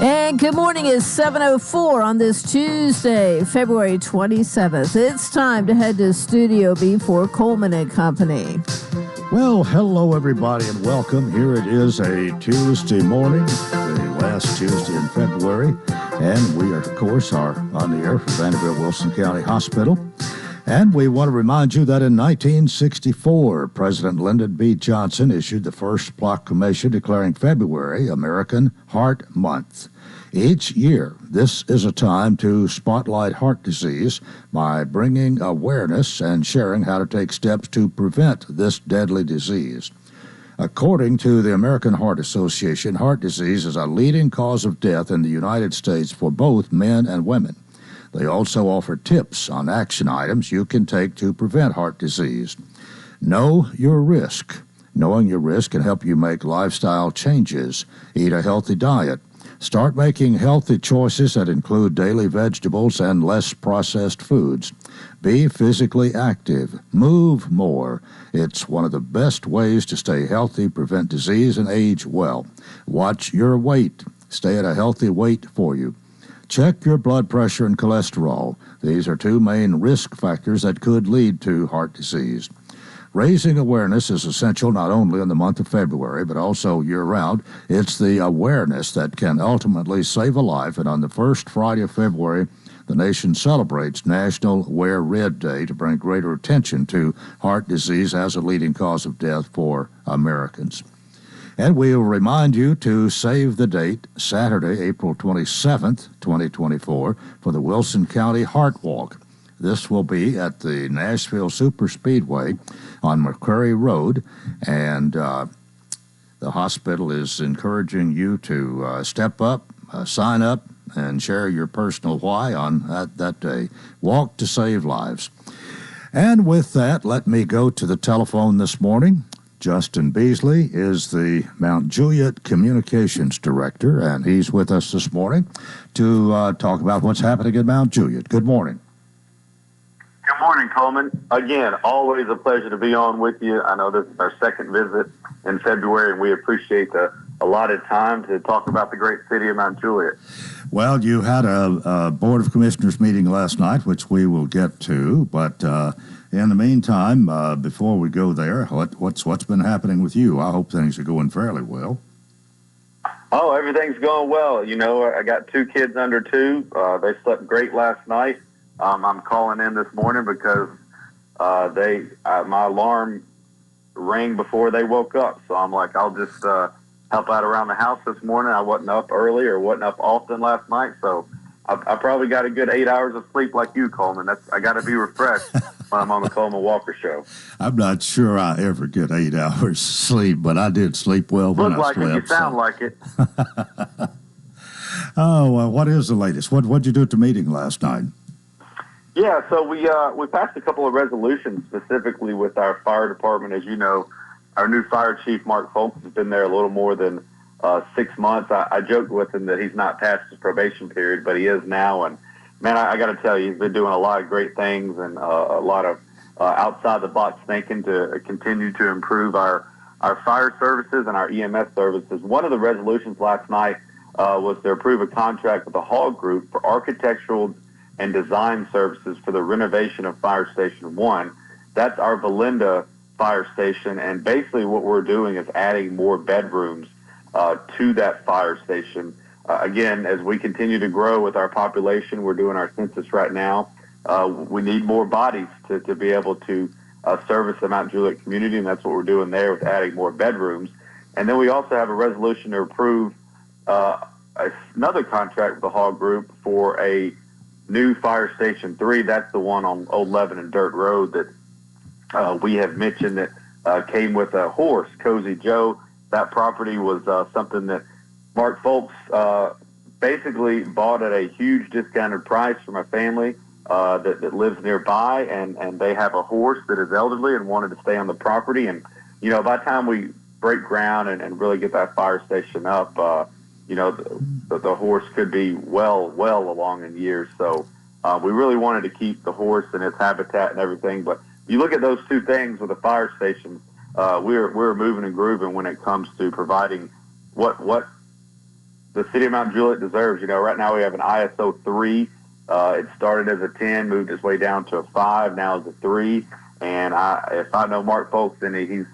And good morning. It's 7:04 on this Tuesday, February 27th. It's time to head to Studio B for Coleman and Company. Well, hello, everybody, and welcome. Here it is a Tuesday morning, the last Tuesday in February, and we, of course, are on the air for Vanderbilt Wilson County Hospital. And we want to remind you that in 1964, President Lyndon B. Johnson issued the first proclamation declaring February American Heart Month. Each year, this is a time to spotlight heart disease by bringing awareness and sharing how to take steps to prevent this deadly disease. According to the American Heart Association, heart disease is a leading cause of death in the United States for both men and women. They also offer tips on action items you can take to prevent heart disease. Know your risk. Knowing your risk can help you make lifestyle changes. Eat a healthy diet. Start making healthy choices that include daily vegetables and less processed foods. Be physically active. Move more. It's one of the best ways to stay healthy, prevent disease, and age well. Watch your weight. Stay at a healthy weight for you. Check your blood pressure and cholesterol. These are two main risk factors that could lead to heart disease. Raising awareness is essential not only in the month of February, but also year-round. It's the awareness that can ultimately save a life, and on the first Friday of February, the nation celebrates National Wear Red Day to bring greater attention to heart disease as a leading cause of death for Americans. And we will remind you to save the date, Saturday, April 27th, 2024, for the Wilson County Heart Walk. This will be at the Nashville Superspeedway on McCrary Road, and the hospital is encouraging you to step up, sign up, and share your personal why on that day. Walk to save lives. And with that, let me go to the telephone this morning. Justin Beasley is the Mount Juliet Communications Director, and he's with us this morning to talk about what's happening at Mount Juliet. Good morning. Good morning, Coleman. Again, always a pleasure to be on with you. I know this is our second visit in February, and we appreciate the allotted time to talk about the great city of Mount Juliet. Well, you had a Board of Commissioners meeting last night, which we will get to, but in the meantime, before we go there, what's been happening with you? I hope things are going fairly well. Oh, everything's going well. You know, I got two kids under 2. They slept great last night. I'm calling in this morning because my alarm rang before they woke up. So I'm like, I'll just help out around the house this morning. I wasn't up early or wasn't up often last night, so I probably got a good 8 hours of sleep like you, Coleman. I got to be refreshed when I'm on the Coleman Walker Show. I'm not sure I ever get 8 hours sleep, but I did sleep well when I slept. Look like it. You sound like it. Oh, well, what is the latest? What'd you do at the meeting last night? Yeah, so we passed a couple of resolutions specifically with our fire department. As you know, our new fire chief, Mark Folks, has been there a little more than 6 months. I joked with him that he's not past his probation period, but he is now. And, man, I got to tell you, he's been doing a lot of great things and a lot of outside-the-box thinking to continue to improve our fire services and our EMS services. One of the resolutions last night was to approve a contract with the Hall Group for architectural and design services for the renovation of Fire Station 1. That's our Belinda fire station, and basically what we're doing is adding more bedrooms to that fire station. Again, as we continue to grow with our population, we're doing our census right now. We need more bodies to be able to service the Mount Juliet community, and that's what we're doing there with adding more bedrooms. And then we also have a resolution to approve another contract with the Hall Group for a new Fire Station 3. That's the one on Old Lebanon Dirt Road that we have mentioned that came with a horse, Cozy Joe. That property was something that Mark Folks basically bought at a huge discounted price from a family that lives nearby, and they have a horse that is elderly and wanted to stay on the property. And, you know, by the time we break ground and really get that fire station up, you know, the horse could be well along in years. So we really wanted to keep the horse and its habitat and everything. But you look at those two things with the fire station, we're moving and grooving when it comes to providing what the city of Mount Juliet deserves. Right now we have an ISO 3. It started as a 10, moved its way down to a 5, now it's a 3. And if I know Mark Folks, then he's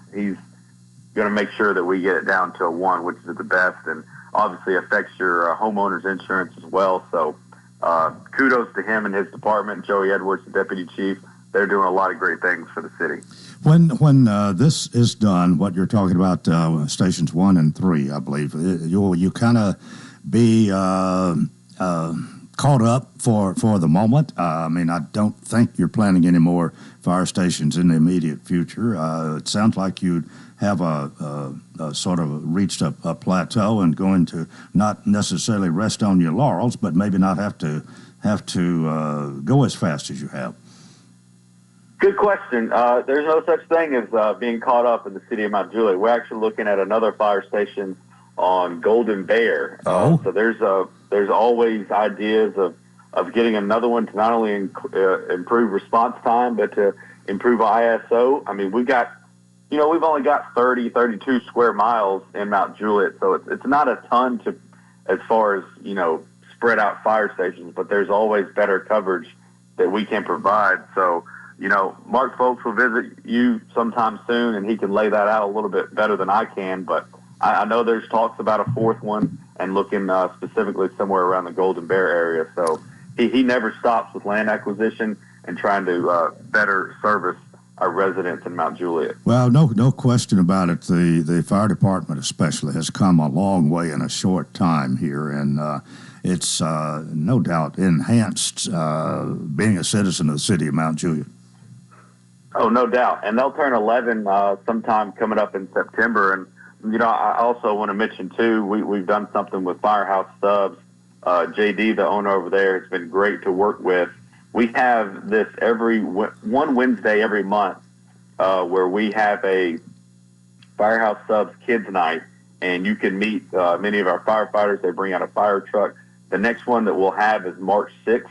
going to make sure that we get it down to a 1, which is the best, and obviously affects your homeowner's insurance as well. So kudos to him and his department. Joey Edwards, the deputy chief, they're doing a lot of great things for the city. When this is done, what you're talking about, stations 1 and 3, I believe, you kind of be caught up for the moment. I mean, I don't think you're planning any more fire stations in the immediate future. It sounds like you'd have a sort of reached a plateau and going to not necessarily rest on your laurels, but maybe not have to go as fast as you have. Good question. There's no such thing as being caught up in the city of Mount Juliet. We're actually looking at another fire station on Golden Bear. So there's always ideas of getting another one to not only improve response time, but to improve ISO. I mean, we've only got 32 square miles in Mount Juliet, so it's not a ton as far as, spread out fire stations, but there's always better coverage that we can provide. So, Mark Folks will visit you sometime soon, and he can lay that out a little bit better than I can, but I know there's talks about a 4th one and looking specifically somewhere around the Golden Bear area. So he never stops with land acquisition and trying to better service our residents in Mount Juliet. Well, no question about it. The fire department especially has come a long way in a short time here, and it's no doubt enhanced being a citizen of the city of Mount Juliet. Oh, no doubt. And they'll turn 11 sometime coming up in September. And, I also want to mention, too, we've done something with Firehouse Subs. JD, the owner over there, has been great to work with. We have this one Wednesday every month where we have a Firehouse Subs Kids Night, and you can meet many of our firefighters. They bring out a fire truck. The next one that we'll have is March 6th.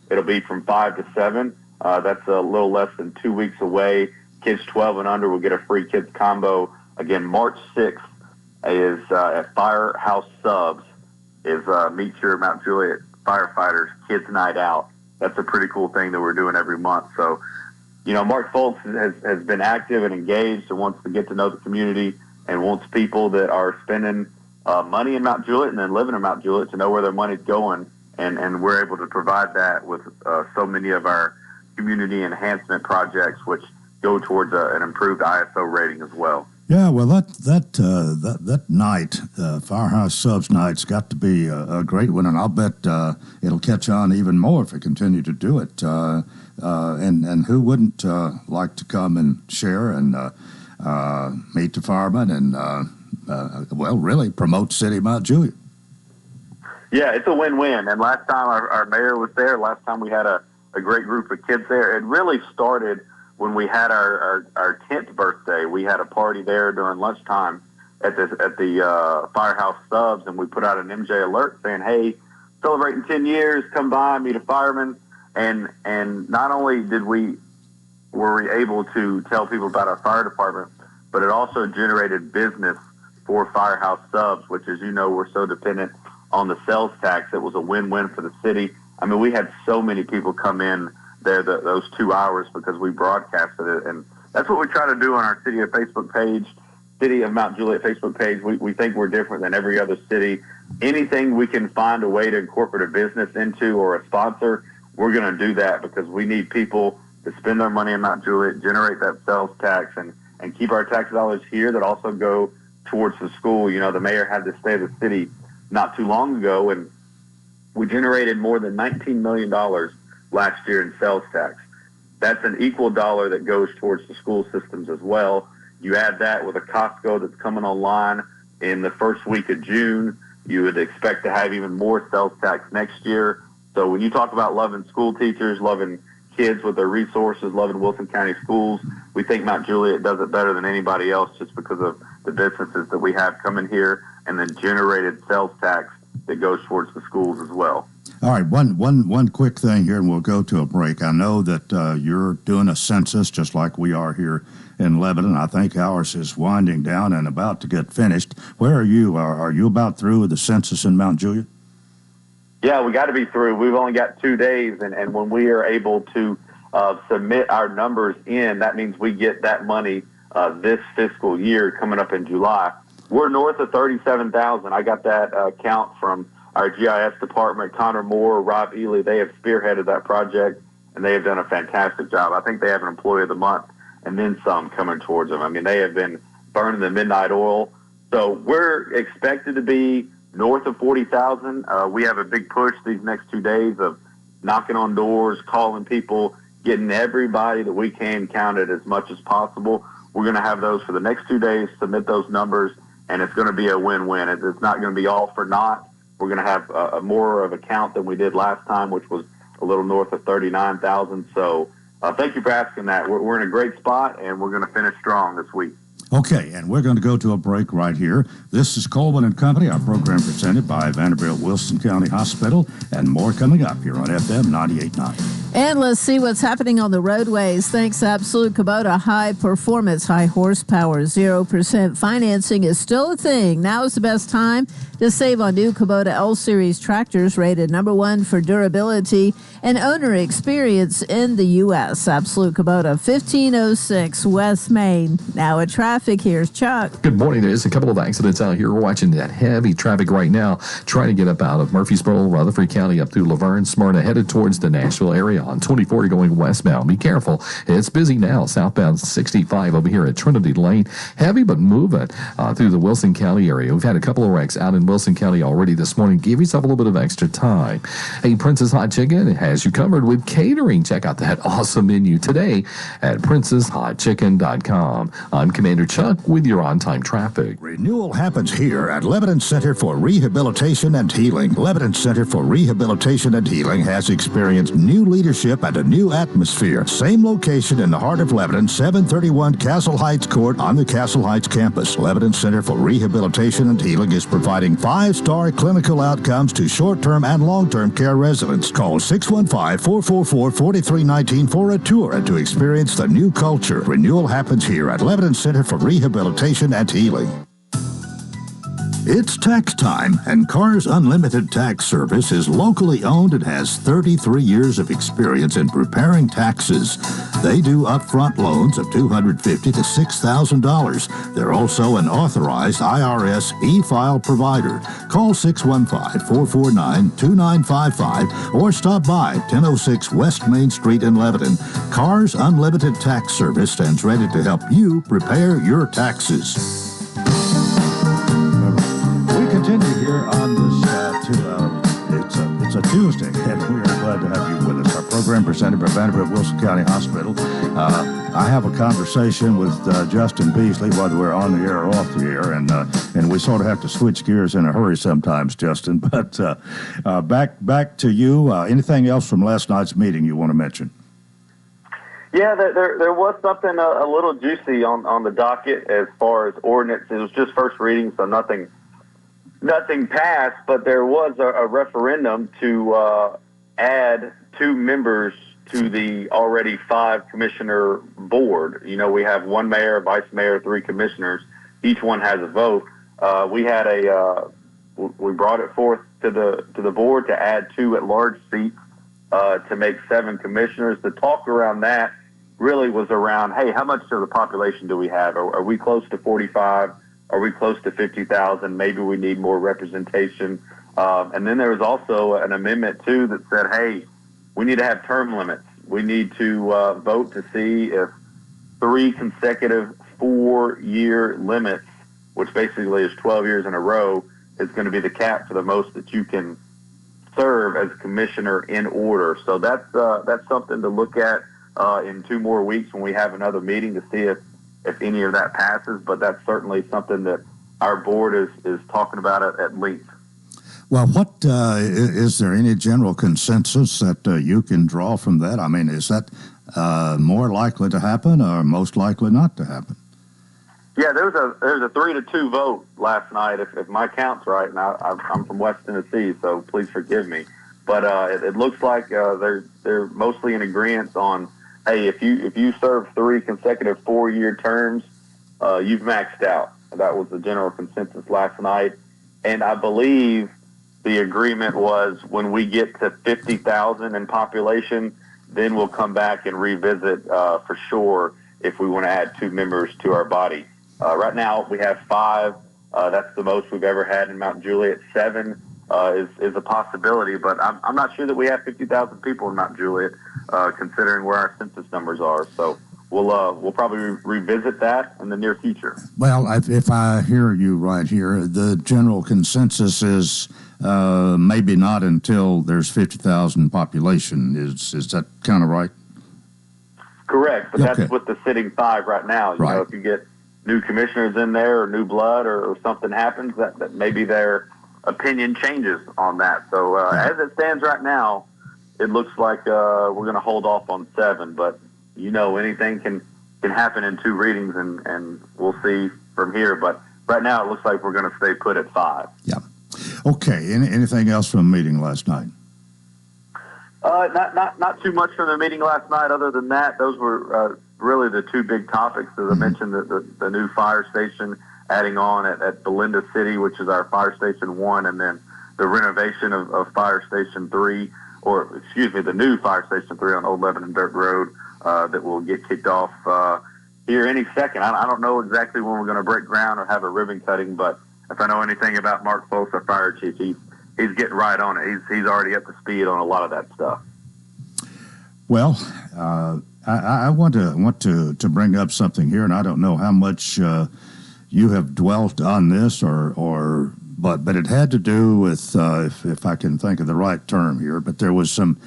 It'll be from 5 to 7. That's a little less than 2 weeks away. Kids 12 and under will get a free kids combo. Again, March 6th is at Firehouse Subs is Meet Your Mount Juliet Firefighters Kids Night Out. That's a pretty cool thing that we're doing every month. So, Mark Folks has been active and engaged and wants to get to know the community and wants people that are spending money in Mount Juliet and then living in Mount Juliet to know where their money's going. And we're able to provide that with so many of our community enhancement projects, which go towards an improved ISO rating as well. Yeah, well, that night, Firehouse Subs night's got to be a great one, and I'll bet it'll catch on even more if we continue to do it. And who wouldn't like to come and share and meet the firemen and, really promote City of Mount Juliet? Yeah, it's a win-win. And last time our mayor was there, last time we had a great group of kids there. It really started when we had our 10th birthday. We had a party there during lunchtime at the Firehouse Subs, and we put out an MJ alert saying, hey, celebrating 10 years, come by, meet a fireman. And not only were we able to tell people about our fire department, but it also generated business for Firehouse Subs, which, as you know, we're so dependent on the sales tax. It was a win-win for the city. I mean, we had so many people come in there those 2 hours because we broadcasted it. And that's what we try to do on our City of Facebook page, City of Mount Juliet Facebook page. We think we're different than every other city. Anything we can find a way to incorporate a business into or a sponsor, we're going to do that because we need people to spend their money in Mount Juliet, generate that sales tax, and keep our tax dollars here that also go towards the school. The mayor had the State of the City not too long ago, and we generated more than $19 million last year in sales tax. That's an equal dollar that goes towards the school systems as well. You add that with a Costco that's coming online in the first week of June, you would expect to have even more sales tax next year. So when you talk about loving school teachers, loving kids with their resources, loving Wilson County schools, we think Mount Juliet does it better than anybody else just because of the businesses that we have coming here and then generated sales tax that goes towards the schools as well. All right, one quick thing here, and we'll go to a break. I know that you're doing a census just like we are here in Lebanon. I think ours is winding down and about to get finished. Where are you? Are you about through with the census in Mount Juliet? Yeah, we got to be through. We've only got 2 days, and when we are able to submit our numbers in, that means we get that money this fiscal year coming up in July. We're north of 37,000. I got that count from our GIS department. Connor Moore, Rob Ely, they have spearheaded that project, and they have done a fantastic job. I think they have an Employee of the Month and then some coming towards them. I mean, they have been burning the midnight oil. So we're expected to be north of 40,000. We have a big push these next 2 days of knocking on doors, calling people, getting everybody that we can counted as much as possible. We're going to have those for the next 2 days, submit those numbers, and it's going to be a win-win. It's not going to be all for naught. We're going to have a more of a count than we did last time, which was a little north of 39,000. So thank you for asking that. We're in a great spot, and we're going to finish strong this week. Okay, and we're going to go to a break right here. This is Coleman and Company, our program presented by Vanderbilt Wilson County Hospital, and more coming up here on FM 98.9. And let's see what's happening on the roadways. Thanks to Absolute Kubota, high performance, high horsepower, 0% financing is still a thing. Now is the best time to save on new Kubota L-Series tractors, rated #1 for durability and owner experience in the U.S. Absolute Kubota, 1506 West Main. Now at traffic, here's Chuck. Good morning. There's a couple of accidents out here. We're watching that heavy traffic right now, trying to get up out of Murfreesboro, Rutherford County, up through Laverne, Smyrna, headed towards the Nashville area on 24 going westbound. Be careful. It's busy now. Southbound 65 over here at Trinity Lane. Heavy but moving through the Wilson County area. We've had a couple of wrecks out in Wilson County already this morning. Give yourself a little bit of extra time. Hey, Princess Hot Chicken has you covered with catering. Check out that awesome menu today at princesshotchicken.com. I'm Commander Chuck with your on-time traffic. Renewal happens here at Lebanon Center for Rehabilitation and Healing. Lebanon Center for Rehabilitation and Healing has experienced new leadership and a new atmosphere. Same location in the heart of Lebanon, 731 Castle Heights Court on the Castle Heights campus. Lebanon Center for Rehabilitation and Healing is providing 5-star clinical outcomes to short-term and long-term care residents. Call 615-444-4319 for a tour and to experience the new culture. Renewal happens here at Lebanon Center for Rehabilitation and Healing. It's tax time, and Cars Unlimited Tax Service is locally owned and has 33 years of experience in preparing taxes. They do upfront loans of $250 to $6,000. They're also an authorized IRS e-file provider. Call 615-449-2955 or stop by 1006 West Main Street in Lebanon. Cars Unlimited Tax Service stands ready to help you prepare your taxes. Continue here on this, it's a Tuesday, and we are glad to have you with us. Our program presented by Vanderbilt Wilson County Hospital. I have a conversation with Justin Beasley, whether we're on the air or off the air, and we sort of have to switch gears in a hurry sometimes, Justin. But back to you. Anything else from last night's meeting you want to mention? Yeah, there was something a little juicy on the docket as far as ordinance. It was just first reading, so nothing passed, but there was a referendum to add 2 members to the already 5-commissioner board. You know, we have 1 mayor, vice mayor, 3 commissioners. Each one has a vote. We brought it forth to the board to add 2 at-large seats to make 7 commissioners. The talk around that really was around, hey, how much of the population do we have? Are we close to 45? Are we close to 50,000? Maybe we need more representation. And then there was also an amendment, too, that said, hey, we need to have term limits. We need to vote to see if 3 consecutive 4-year limits, which basically is 12 years in a row, is going to be the cap for the most that you can serve as commissioner in order. So that's something to look at in 2 more weeks when we have another meeting to see if any of that passes, but that's certainly something that our board is talking about at length. Well, what is there any general consensus that you can draw from that? I mean, is that more likely to happen or most likely not to happen? Yeah, there's a 3-2 vote last night, if my count's right, and I'm from West Tennessee, so please forgive me. but it looks like they're mostly in agreement on, hey, if you serve 3 consecutive 4-year terms, you've maxed out. That was the general consensus last night, and I believe the agreement was when we get to 50,000 in population, then we'll come back and revisit for sure if we want to add 2 members to our body. Right now we have 5. That's the most we've ever had in Mount Juliet. 7 is a possibility, but I'm not sure that we have 50,000 people in Mount Juliet, considering where our census numbers are. So we'll probably revisit that in the near future. Well, if I hear you right here, the general consensus is maybe not until there's 50,000 population. Is that kind of right? Correct, but Okay. that's with the sitting 5 right now. You know, if you get new commissioners in there or new blood or something happens, that maybe their opinion changes on that. So as it stands right now, it looks like we're going to hold off on 7, but anything can happen in 2 readings, and we'll see from here. But right now, it looks like we're going to stay put at 5. Yeah. Okay. Anything else from the meeting last night? Not too much from the meeting last night. Other than that, those were really the 2 big topics. As I mentioned, the new fire station adding on at Belinda City, which is our fire station 1, and then the renovation of fire station 3, or excuse me, the new fire station 3 on Old Lebanon Dirt Road that will get kicked off here any second. I don't know exactly when we're going to break ground or have a ribbon cutting, but if I know anything about Mark Folks, our fire chief, he's getting right on it. He's already up to speed on a lot of that stuff. Well, I want to bring up something here, and I don't know how much you have dwelt on this, but it had to do with if I can think of the right term here. But there was some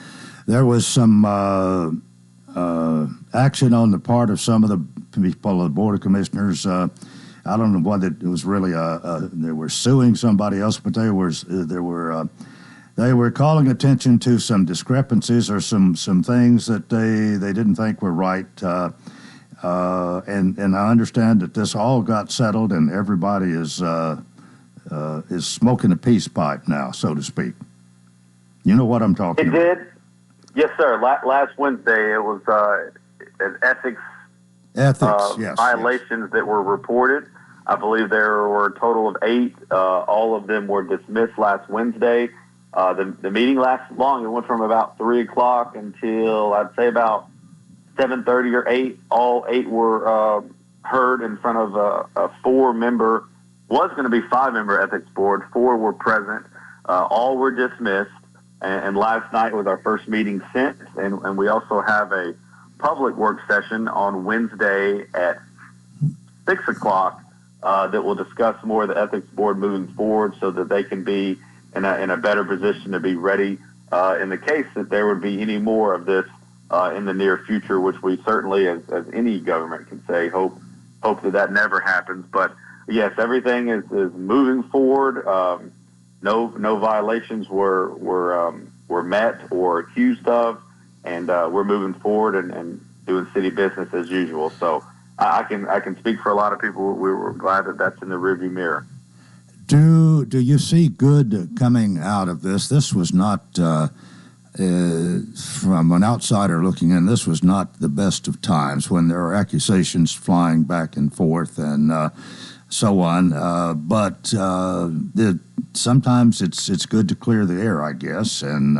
action on the part of some of the people of the Board of Commissioners. I don't know whether it was really they were suing somebody else, but they were calling attention to some discrepancies or some things that they didn't think were right. And I understand that this all got settled and everybody is smoking a peace pipe now, so to speak. You know what I'm talking about? It did. Yes, sir. Last Wednesday, it was an ethics violations that were reported. I believe there were a total of 8. All of them were dismissed last Wednesday. The meeting lasted long. It went from about 3 o'clock until I'd say about 7:30 or 8. All 8 were heard in front of a 4-member, was going to be 5-member ethics board. 4 were present. All were dismissed. And last night was our first meeting since. And we also have a public work session on Wednesday at 6 o'clock that will discuss more of the ethics board moving forward so that they can be in a better position to be ready in the case that there would be any more of this in the near future, which we certainly, as any government can say, hope that never happens. But yes, everything is moving forward. No violations were met or accused of, and we're moving forward and doing city business as usual. So I can speak for a lot of people. We were glad that that's in the rearview mirror. Do you see good coming out of this? This was not, from an outsider looking in, this was not the best of times when there are accusations flying back and forth and so on. But sometimes it's good to clear the air, I guess. And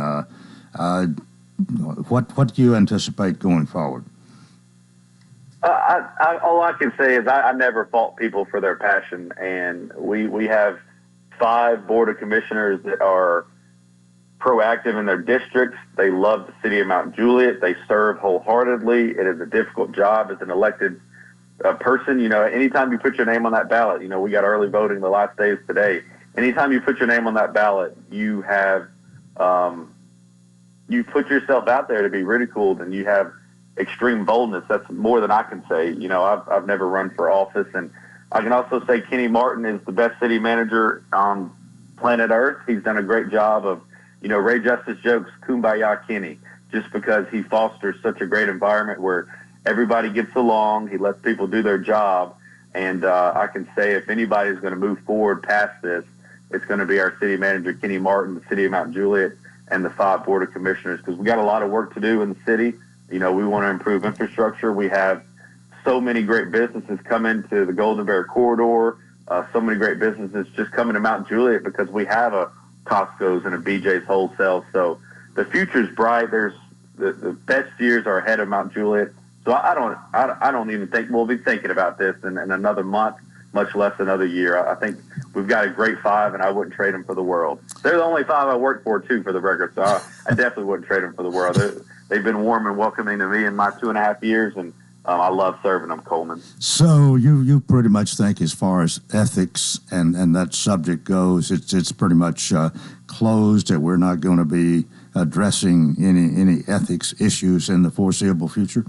what do you anticipate going forward? All I can say is I never fault people for their passion, and we have 5 board of commissioners that are proactive in their districts. They love the city of Mount Juliet. They serve wholeheartedly. It is a difficult job as an elected person. Anytime you put your name on that ballot, we got early voting the last days today. Anytime you put your name on that ballot, you have you put yourself out there to be ridiculed, and you have extreme boldness. That's more than I can say. I've never run for office, and I can also say Kenny Martin is the best city manager on planet Earth. He's done a great job of, Ray Justice jokes, Kumbaya Kenny, just because he fosters such a great environment where everybody gets along. He lets people do their job, and I can say if anybody's going to move forward past this, it's going to be our city manager, Kenny Martin, the city of Mount Juliet. and the 5 Board of Commissioners, because we got a lot of work to do in the city. We want to improve infrastructure. We have so many great businesses come into the Golden Bear Corridor, so many great businesses just coming to Mount Juliet because we have a Costco's and a BJ's Wholesale. So the future's bright. There's the best years are ahead of Mount Juliet. So I don't even think we'll be thinking about this in another month, much less another year. I think we've got a great 5, and I wouldn't trade them for the world. They're the only 5 I work for, too, for the record, so I definitely wouldn't trade them for the world. They've been warm and welcoming to me in my 2.5 years, and I love serving them, Coleman. So you pretty much think, as far as ethics and that subject goes, it's pretty much closed, that we're not going to be addressing any ethics issues in the foreseeable future?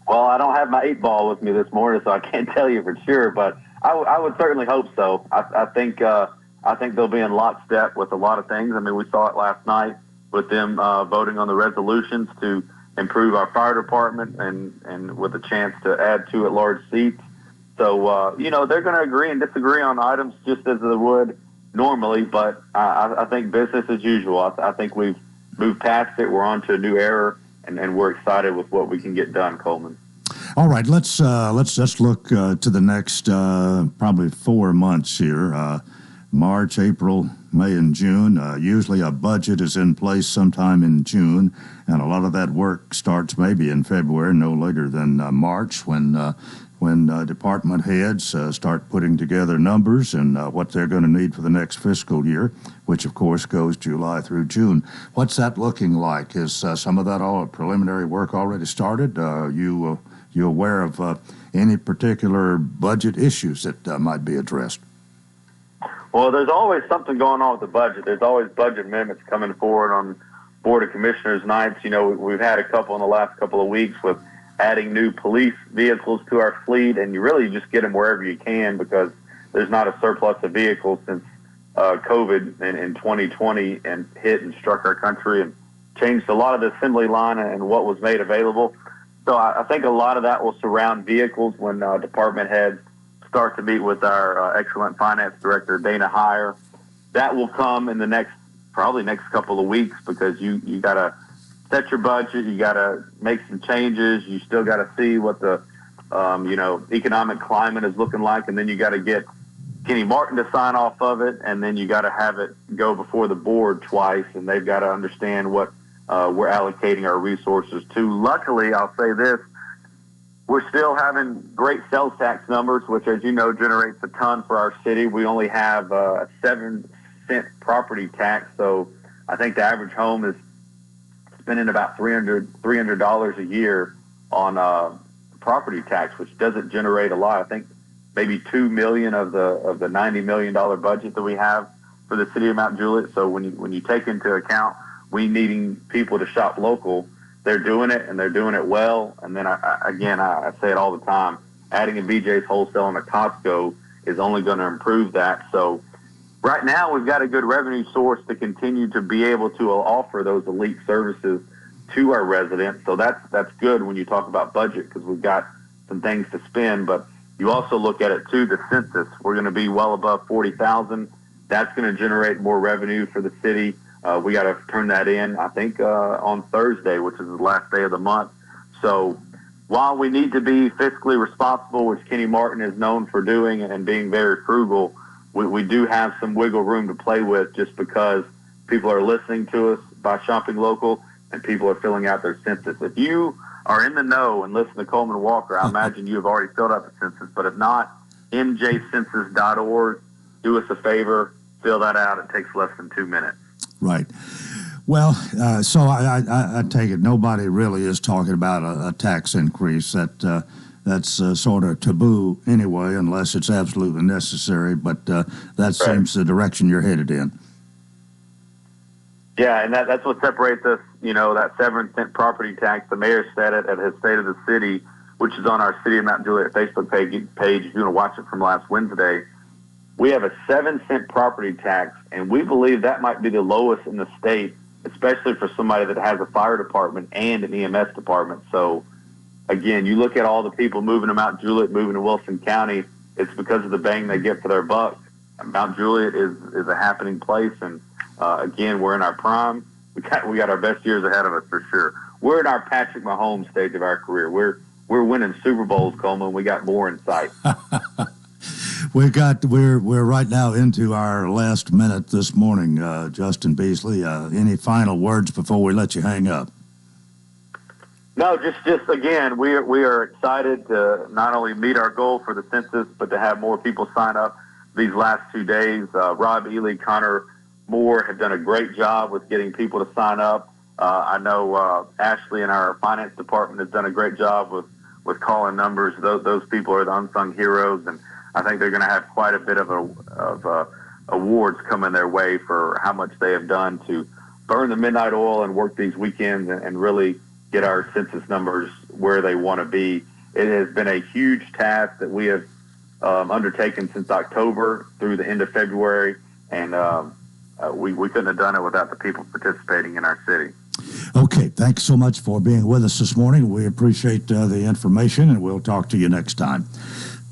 Well, I don't have my 8 ball with me this morning, so I can't tell you for sure, but I would certainly hope so. I think they'll be in lockstep with a lot of things. I mean, we saw it last night with them voting on the resolutions to improve our fire department and with a chance to add 2 at-large seats. So, they're going to agree and disagree on items just as they would normally, but I think business as usual. I think we've moved past it. We're on to a new era, and we're excited with what we can get done, Coleman. All right, let's just look to the next probably 4 months here. March, April, May, and June. Usually a budget is in place sometime in June, and a lot of that work starts maybe in February, no later than March, when department heads start putting together numbers and what they're going to need for the next fiscal year, which of course goes July through June. What's that looking like? Is some of that all preliminary work already started? You aware of any particular budget issues that might be addressed? Well, there's always something going on with the budget. There's always budget amendments coming forward on Board of Commissioners nights. We've had a couple in the last couple of weeks with adding new police vehicles to our fleet, and you really just get them wherever you can because there's not a surplus of vehicles since COVID in 2020 and hit and struck our country and changed a lot of the assembly line and what was made available. So I think a lot of that will surround vehicles when department heads start to meet with our excellent finance director, Dana Heyer. That will come in the next couple of weeks because you got to set your budget. You got to make some changes. You still got to see what the, economic climate is looking like. And then you got to get Kenny Martin to sign off of it. And then you got to have it go before the board twice. And they've got to understand what we're allocating our resources to. Luckily, I'll say this, we're still having great sales tax numbers, which, as you know, generates a ton for our city. We only have a 7-cent property tax, so I think the average home is spending about $300 a year on property tax, which doesn't generate a lot. I think maybe $2 million of the $90 million budget that we have for the city of Mount Juliet. So when you take into account we needing people to shop local, they're doing it, and they're doing it well. And then, I say it all the time, adding a BJ's Wholesale and a Costco is only going to improve that. So right now we've got a good revenue source to continue to be able to offer those elite services to our residents. So that's good when you talk about budget because we've got some things to spend. But you also look at it, too, the census. We're going to be well above 40,000. That's going to generate more revenue for the city. We got to turn that in, I think, on Thursday, which is the last day of the month. So while we need to be fiscally responsible, which Kenny Martin is known for doing and being very frugal, we do have some wiggle room to play with just because people are listening to us by shopping local and people are filling out their census. If you are in the know and listen to Coleman Walker, I imagine you have already filled out the census. But if not, mjcensus.org, do us a favor, fill that out. It takes less than 2 minutes. Right. Well, so I take it nobody really is talking about a tax increase. That's sort of taboo anyway, unless it's absolutely necessary. But that seems the direction you're headed in. Yeah, and that's what separates us. That 7-cent property tax. The mayor said it at his State of the City, which is on our City of Mount Juliet Facebook page. If you want to watch it from last Wednesday. We have a 7-cent property tax, and we believe that might be the lowest in the state, especially for somebody that has a fire department and an EMS department. So, again, you look at all the people moving to Mount Juliet, moving to Wilson County, it's because of the bang they get for their buck. Mount Juliet is a happening place, and Again, we're in our prime. We got our best years ahead of us for sure. We're in our Patrick Mahomes stage of our career. We're winning Super Bowls, Coleman. We got more in sight. We're right now into our last minute this morning. Justin Beasley, any final words before we let you hang up? No, just again, we are excited to not only meet our goal for the census, but to have more people sign up these last 2 days. Rob Ely, Connor Moore have done a great job with getting people to sign up. I know Ashley in our finance department has done a great job with calling numbers. Those people are the unsung heroes, and I think they're going to have quite a bit of awards coming their way for how much they have done to burn the midnight oil and work these weekends and really get our census numbers where they want to be. It has been a huge task that we have undertaken since October through the end of February, and we couldn't have done it without the people participating in our city. Okay, thanks so much for being with us this morning. We appreciate the information, and we'll talk to you next time.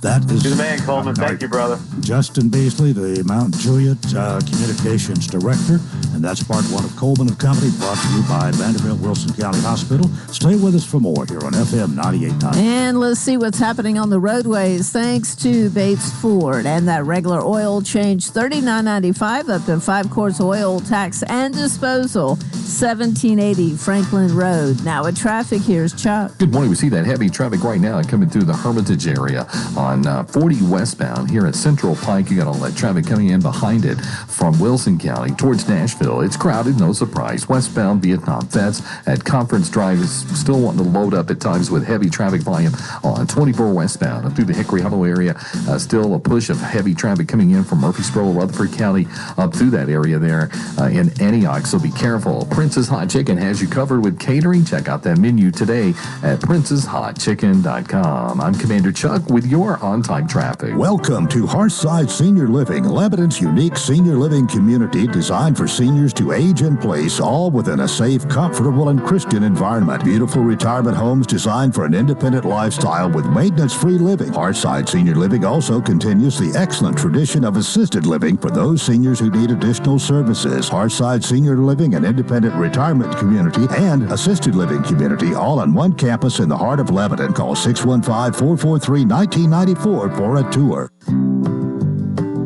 That is You're the man, Coleman. Thank you, brother. Justin Beasley, the Mount Juliet Communications Director, and that's part one of Coleman & Company, brought to you by Vanderbilt Wilson County Hospital. Stay with us for more here on FM 98.9. And let's see what's happening on the roadways. Thanks to Bates Ford and that regular oil change, $39.95 up to 5 quarts oil tax and disposal, 1780 Franklin Road. Now with traffic, here's Chuck. Good morning. We see that heavy traffic right now coming through the Hermitage area on 40 westbound here at Central Pike. You got all that traffic coming in behind it from Wilson County towards Nashville. It's crowded, no surprise. Westbound Vietnam Vets at Conference Drive is still wanting to load up at times with heavy traffic volume on 24 westbound up through the Hickory Hollow area. Still a push of heavy traffic coming in from Murfreesboro, Rutherford County up through that area there in Antioch. So be careful. Prince's Hot Chicken has you covered with catering. Check out that menu today at princeshotchicken.com. I'm Commander Chuck with your on-time traffic. Welcome to Hearthside Senior Living, Lebanon's unique senior living community designed for seniors to age in place, all within a safe, comfortable, and Christian environment. Beautiful retirement homes designed for an independent lifestyle with maintenance-free living. Hearthside Senior Living also continues the excellent tradition of assisted living for those seniors who need additional services. Hearthside Senior Living, an independent retirement community and assisted living community, all on one campus in the heart of Lebanon. Call 615-443-1994 for a tour.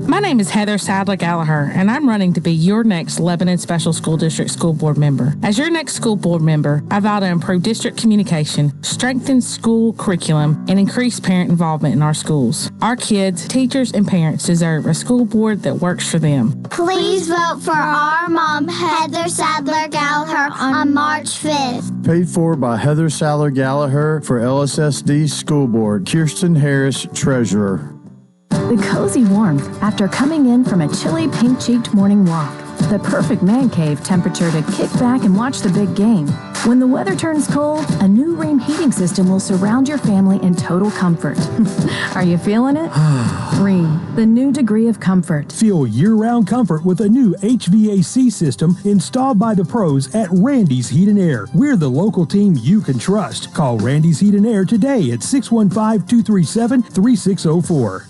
My name is Heather Sadler Gallagher, and I'm running to be your next Lebanon Special School District School Board member. As your next school board member, I vow to improve district communication, strengthen school curriculum, and increase parent involvement in our schools. Our kids, teachers, and parents deserve a school board that works for them. Please vote for our mom, Heather Sadler Gallagher, on March 5th. Paid for by Heather Sadler Gallagher for LSSD School Board. Kirsten Harris, Treasurer. The cozy warmth after coming in from a chilly, pink-cheeked morning walk. The perfect man cave temperature to kick back and watch the big game. When the weather turns cold, a new Rheem heating system will surround your family in total comfort. Are you feeling it? Rheem, the new degree of comfort. Feel year-round comfort with a new HVAC system installed by the pros at Randy's Heat and Air. We're the local team you can trust. Call Randy's Heat and Air today at 615-237-3604.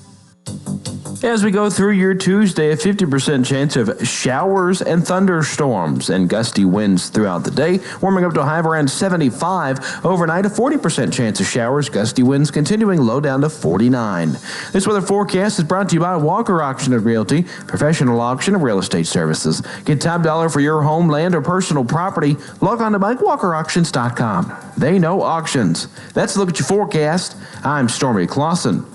As we go through your Tuesday, a 50% chance of showers and thunderstorms and gusty winds throughout the day, warming up to a high of around 75. Overnight, a 40% chance of showers, gusty winds continuing low down to 49. This weather forecast is brought to you by Walker Auction and Realty, professional auction and real estate services. Get top dollar for your home, land, or personal property. Log on to MikeWalkerAuctions.com. They know auctions. That's a look at your forecast. I'm Stormy Clausen.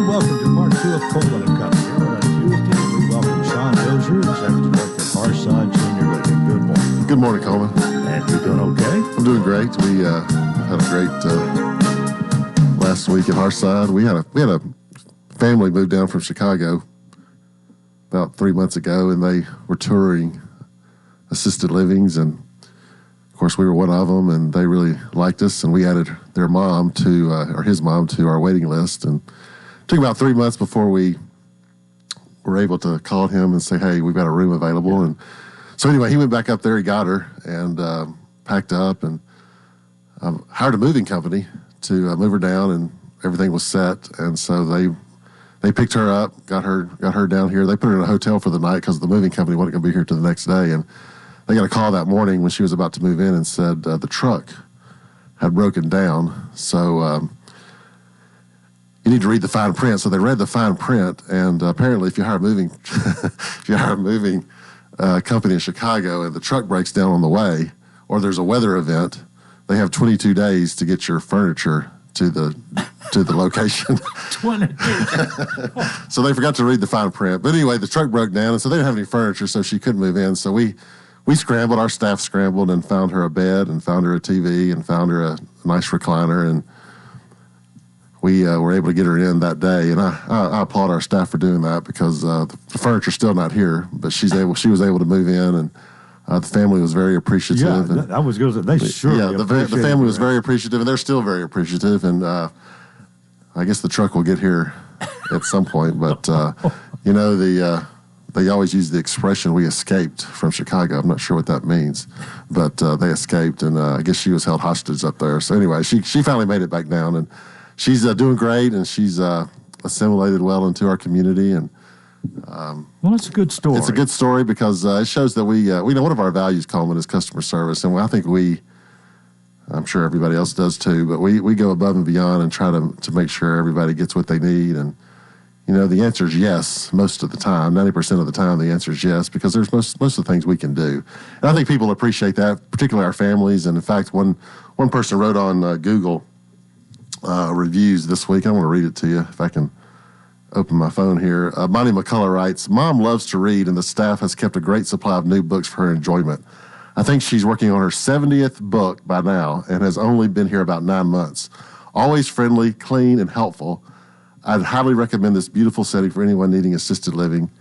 Welcome to part 2 of Coleman & Company. Here on Tuesday, we welcome Sean Dozier, Executive Director of Hearthside Senior Living. Good morning. Good morning, Coleman. And you doing okay? I'm doing great. We had a great last week at Hearthside. We had a family moved down from Chicago about 3 months ago, and they were touring assisted livings, and of course we were one of them, and they really liked us, and we added their mom to or his mom to our waiting list, and it took about 3 months before we were able to call him and say, hey, we've got a room available. And so anyway, he went back up there, he got her, and packed up, and hired a moving company to move her down, and everything was set. And so they they picked her up, got her down here. They put her in a hotel for the night because the moving company wasn't going to be here till the next day. And they got a call that morning when she was about to move in and said the truck had broken down. So you need to read the fine print. So they read the fine print, and apparently, if you hire a moving company in Chicago and the truck breaks down on the way, or there's a weather event, they have 22 days to get your furniture to the location. 22. So they forgot to read the fine print. But anyway, the truck broke down, and so they didn't have any furniture, so she couldn't move in. So we scrambled, our staff scrambled, and found her a bed, and found her a TV, and found her a nice recliner, and we were able to get her in that day. And I applaud our staff for doing that, because the furniture's still not here, but she was able to move in, and the family was very appreciative. Yeah, I was going to say, they sure. Yeah, the family was very appreciative, and they're still very appreciative. And I guess the truck will get here at some point. But they always use the expression "we escaped from Chicago." I'm not sure what that means, but they escaped, and I guess she was held hostage up there. So anyway, she finally made it back down, and she's doing great, and she's assimilated well into our community. And well, it's a good story. It's a good story because it shows that we know one of our values, Coleman, is customer service, and I think I'm sure everybody else does too, but we go above and beyond and try to make sure everybody gets what they need. And the answer is yes most of the time. 90% of the time, the answer is yes, because there's most of the things we can do, and I think people appreciate that, particularly our families. And in fact, one person wrote on Google reviews this week. I want to read it to you if I can open my phone here. Bonnie McCullough writes, "Mom loves to read, and the staff has kept a great supply of new books for her enjoyment. I think she's working on her 70th book by now and has only been here about 9 months. Always friendly, clean, and helpful. I'd highly recommend this beautiful setting for anyone needing assisted living.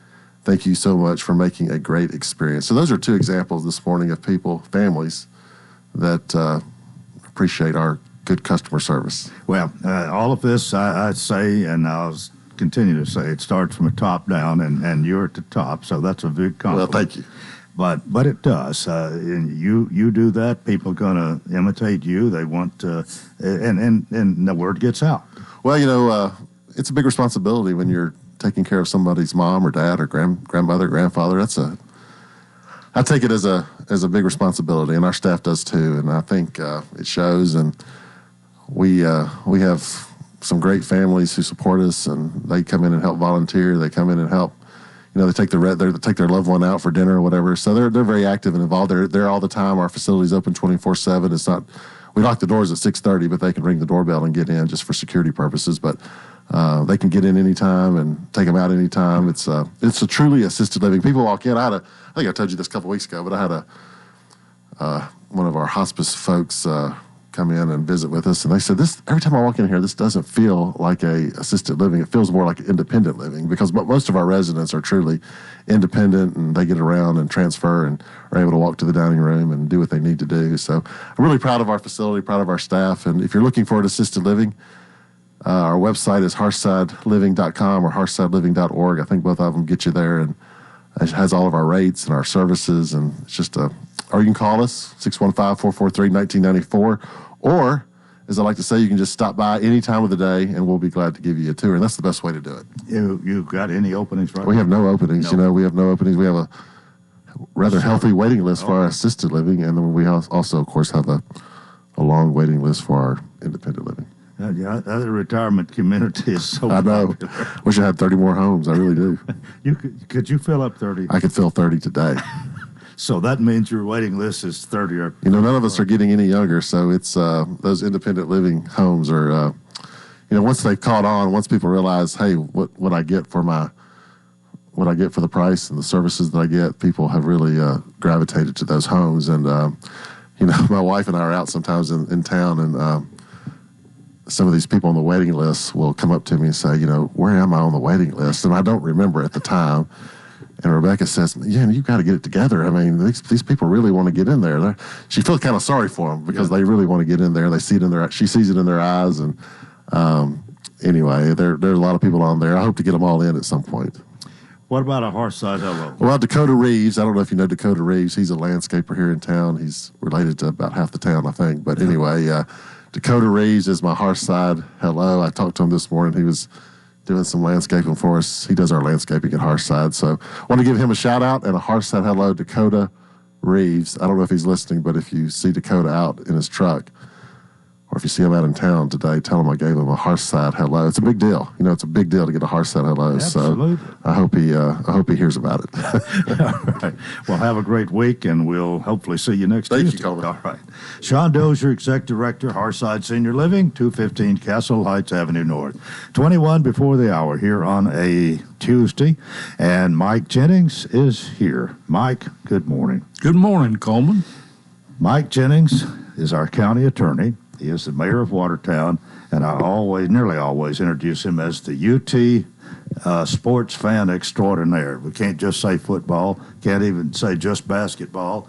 Thank you so much for making a great experience." So those are two examples this morning of families that appreciate our good customer service. Well, all of this, I say, and I'll continue to say, it starts from the top down, and you're at the top, so that's a big compliment. Well, thank you. But it does. And you do that, people are going to imitate you. They want to, and the word gets out. Well, it's a big responsibility when you're taking care of somebody's mom or dad or grandmother, grandfather. I take it as a big responsibility, and our staff does too. And I think it shows. And we have some great families who support us, and they come in and help volunteer. They come in and help. They take their loved one out for dinner or whatever. So they're very active and involved. They're there all the time. Our facility's open 24/7. It's not. We lock the doors at 6:30, but they can ring the doorbell and get in just for security purposes. But they can get in anytime and take them out anytime. It's a truly assisted living. People walk in. I think I told you this a couple weeks ago, but I had one of our hospice folks come in and visit with us, and they said, every time I walk in here, this doesn't feel like a assisted living. It feels more like independent living, because most of our residents are truly independent, and they get around and transfer and are able to walk to the dining room and do what they need to do. So I'm really proud of our facility, proud of our staff. And if you're looking for an assisted living, our website is harshsideliving.com or harshsideliving.org. I think both of them get you there, and it has all of our rates and our services. And it's just or you can call us, 615-443-1994. Or, as I like to say, you can just stop by any time of the day, and we'll be glad to give you a tour. And that's the best way to do it. You got any openings right now? We have no openings. No. We have no openings. We have a rather healthy waiting list for our assisted living, and then we also, of course, have a long waiting list for our independent living. The retirement community is so I know. popular. Wish I had 30 more homes. I really do. Could you fill up 30? I could fill 30 today. So that means your waiting list is 30. Or none of us are getting any younger, so it's those independent living homes are, once they've caught on, once people realize, hey, what I get for the price and the services that I get, people have really gravitated to those homes. And my wife and I are out sometimes in town, and some of these people on the waiting list will come up to me and say, where am I on the waiting list? And I don't remember at the time. And Rebecca says, you've got to get it together. I mean, these people really want to get in there. She feels kind of sorry for them because they really want to get in there. They see it she sees it in their eyes. And anyway, there are a lot of people on there. I hope to get them all in at some point. What about a Harshside Hello? Well, Dakota Reeves, I don't know if you know Dakota Reeves. He's a landscaper here in town. He's related to about half the town, I think. But anyway, Dakota Reeves is my Harshside Hello. I talked to him this morning. He was doing some landscaping for us. He does our landscaping at Harshside. So want to give him a shout out and a Harshside hello, Dakota Reeves. I don't know if he's listening, but if you see Dakota out in his truck, or if you see him out in town today, tell him I gave him a Harshside hello. It's a big deal. It's a big deal to get a Harshside hello. Absolutely. So I hope he hears about it. All right. Well, have a great week, and we'll hopefully see you next Tuesday. Thank you, Coleman. All right. Sean Dozier, Executive Director, Harshside Senior Living, 215 Castle Heights Avenue North. 21 before the hour here on a Tuesday, and Mike Jennings is here. Mike, good morning. Good morning, Coleman. Mike Jennings is our county attorney. He is the mayor of Watertown, and I nearly always introduce him as the UT sports fan extraordinaire. We can't just say football, can't even say just basketball.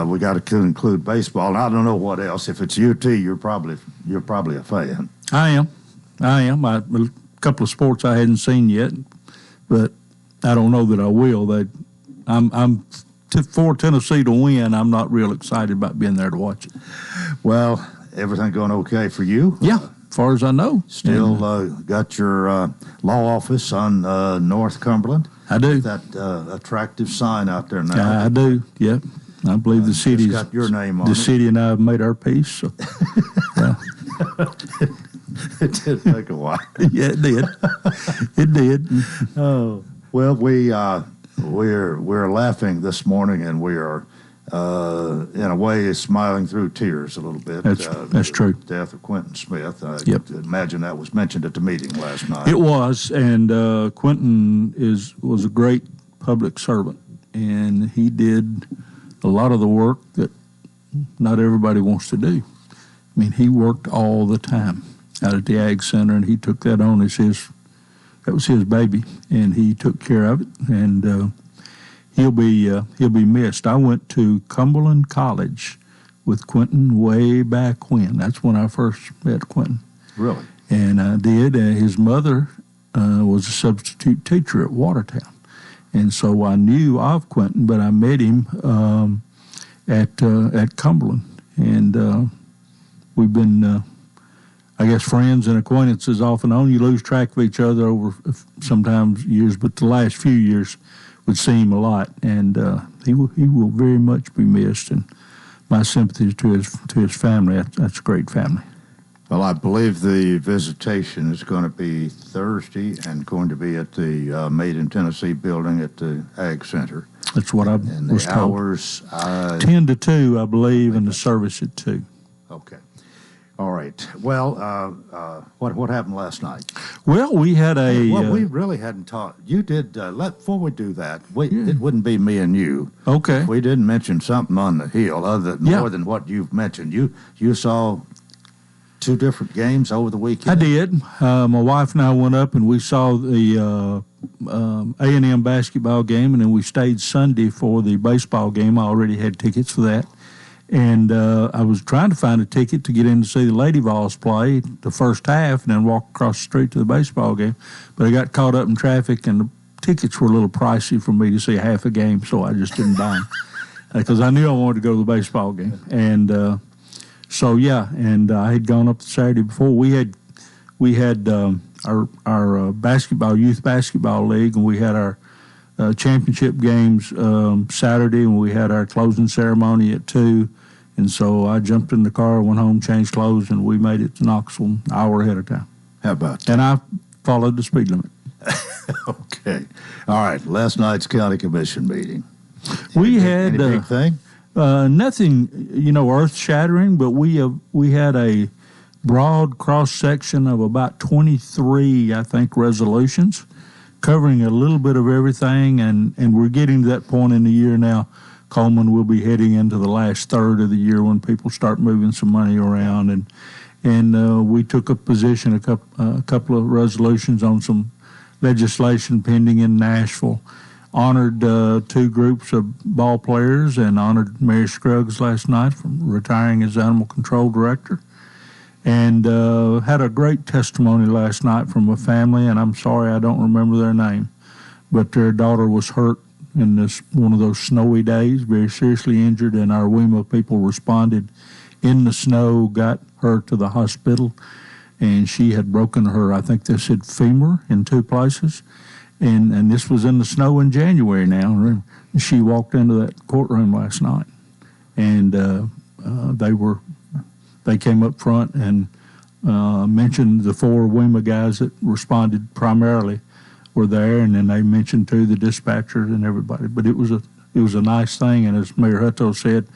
We got to include baseball, and I don't know what else. If it's UT, you're probably a fan. I am. A couple of sports I hadn't seen yet, but I don't know that I will. I'm for Tennessee to win. I'm not real excited about being there to watch it. Well, everything going okay for you? Yeah, as far as I know. Still got your law office on North Cumberland? I do. That attractive sign out there now. I do, yep. I believe the city's got your name on the it. city and I have made our peace. So. Yeah. It did take a while. Yeah, it did. It did. Oh, well, we're laughing this morning, and we are in a way smiling through tears a little bit. That's true. The death of Quentin Smith. I Yep. imagine that was mentioned at the meeting last night. It was, and Quentin was a great public servant, and he did a lot of the work that not everybody wants to do. I mean, he worked all the time out at the Ag Center, and he took that on as that was his baby, and he took care of it, and he'll be missed. I went to Cumberland College with Quentin way back when. That's when I first met Quentin. Really? And I did. His mother was a substitute teacher at Watertown. And so I knew of Quentin, but I met him at Cumberland. And we've been, I guess, friends and acquaintances off and on. You lose track of each other over sometimes years, but the last few years would see him a lot. And he will very much be missed. And my sympathies to his family. That's a great family. Well, I believe the visitation is going to be Thursday and going to be at the Made in Tennessee building at the Ag Center. That's what I was told. Hours 10 to 2, I believe, and the service at 2. Okay. All right. Well, what happened last night? Well, we had we really hadn't talked. You did. Before we do that, it wouldn't be me and you. Okay. We didn't mention something on the hill more than what you've mentioned. You saw 2 different games over the weekend? I did. My wife and I went up and we saw the A&M basketball game, and then we stayed Sunday for the baseball game. I already had tickets for that. And I was trying to find a ticket to get in to see the Lady Vols play the first half and then walk across the street to the baseball game. But I got caught up in traffic, and the tickets were a little pricey for me to see half a game, so I just didn't buy them. Because I knew I wanted to go to the baseball game. And so yeah, and I had gone up the Saturday before. We had our basketball youth basketball league, and we had our championship games Saturday, and we had our closing ceremony at 2. And so I jumped in the car, went home, changed clothes, and we made it to Knoxville an hour ahead of time. How about that? And I followed the speed limit. Okay. All right. Last night's county commission meeting. We had any big thing? Nothing, earth-shattering, but we had a broad cross-section of about 23, I think, resolutions covering a little bit of everything, and we're getting to that point in the year now. Coleman will be heading into the last third of the year when people start moving some money around, and we took a position, a couple of resolutions on some legislation pending in Nashville. Honored 2 groups of ball players, and honored Mary Scruggs last night from retiring as animal control director. And had a great testimony last night from a family, and I'm sorry I don't remember their name, but their daughter was hurt in one of those snowy days, very seriously injured, and our WEMA people responded in the snow, got her to the hospital, and she had broken her, I think they said, femur in 2 places. And this was in the snow in January now. She walked into that courtroom last night, and they came up front and mentioned the 4 WEMA guys that responded primarily were there, and then they mentioned too the dispatchers and everybody. But it was a nice thing, and as Mayor Hutto said,